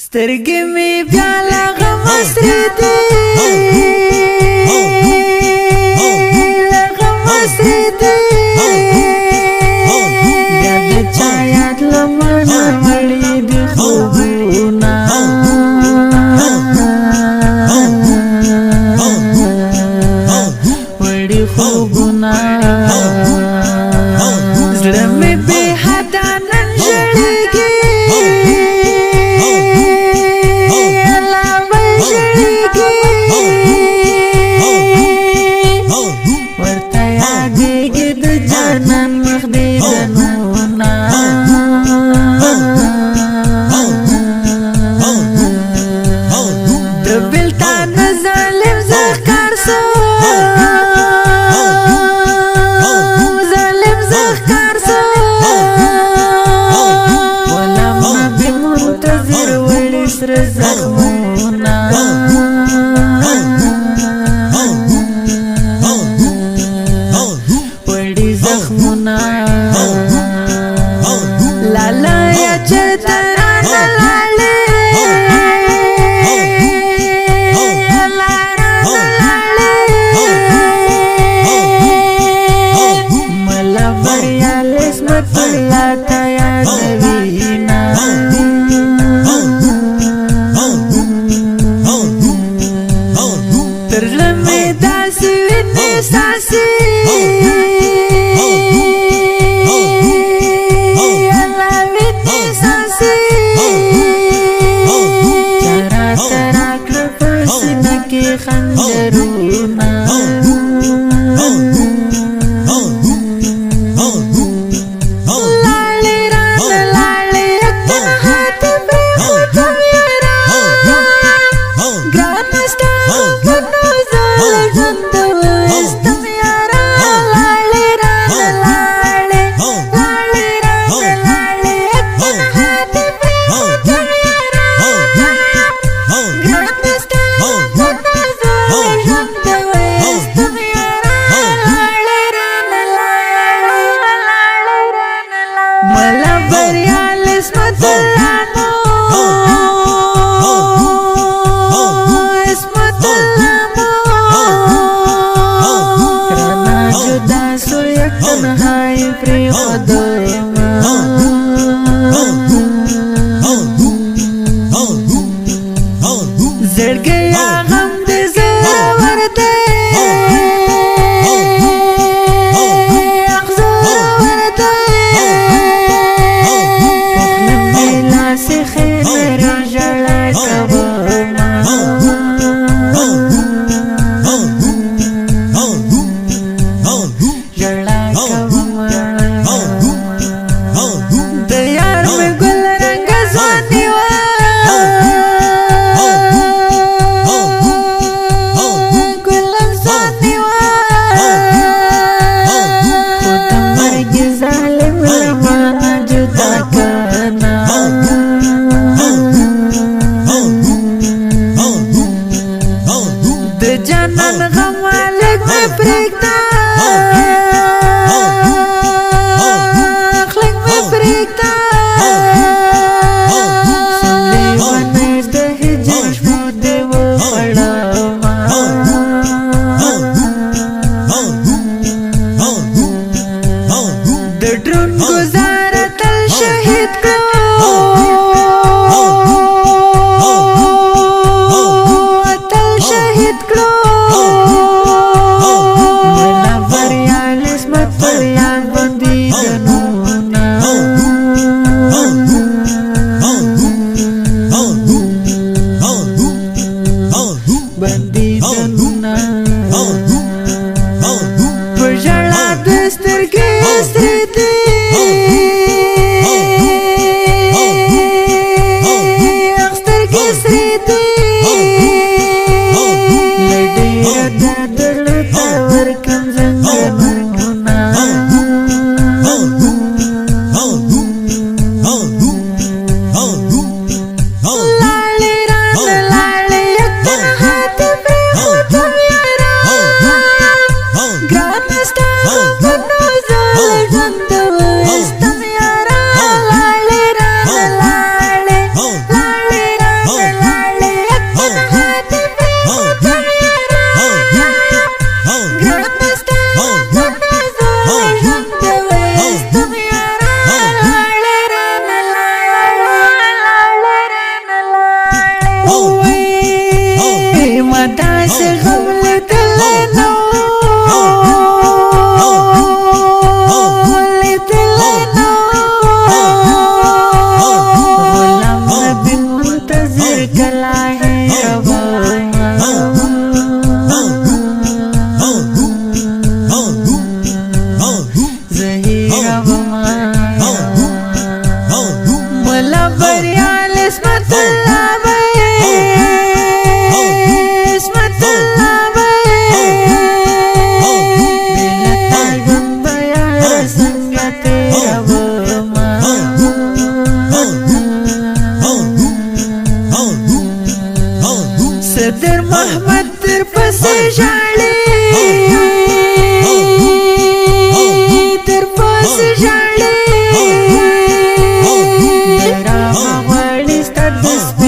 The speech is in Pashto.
سترګې مې بیا لا غم سرې دي لا غم سرې دي بیا د چا یاد لمنه وړي دي خوبونه وړي خوبونه زړه مې بې حده نن ژړېږي ورته یادېږي د جانان مخ دې دنونه د بېلتان ظالم زهکار سو ظالم زهکار سو ولما بمنتظر وړي سره زخمونه زخمونه لالا یا چتران لاله ملا بریا لسمت الله تا یادوینا ترزه می داسې وینې ساسې خنجرونه لاړې رانه لاړې تنها ته پرېښودم یاره ګرانه ستا غمونو زه له ژونده وایستم یاره لاړې رانه لاړې لاړې رانه لاړې تنها ته پرېښودم یاره ګرانه ستا ملا بریا لسمت الله نو اسمت الله مو رانا جدا سو یک تنهایی پری خودم زړګیا غم دې زور دې مداس غمل دلنو غلام نبی منتظر کلا ہے زہیر ملا بریال اسمت اللہ اسمت اللہ بلتا گنبیا سنگت صدر محمد در پس جاڑی در پس جاڑی درا غواړي ستاسو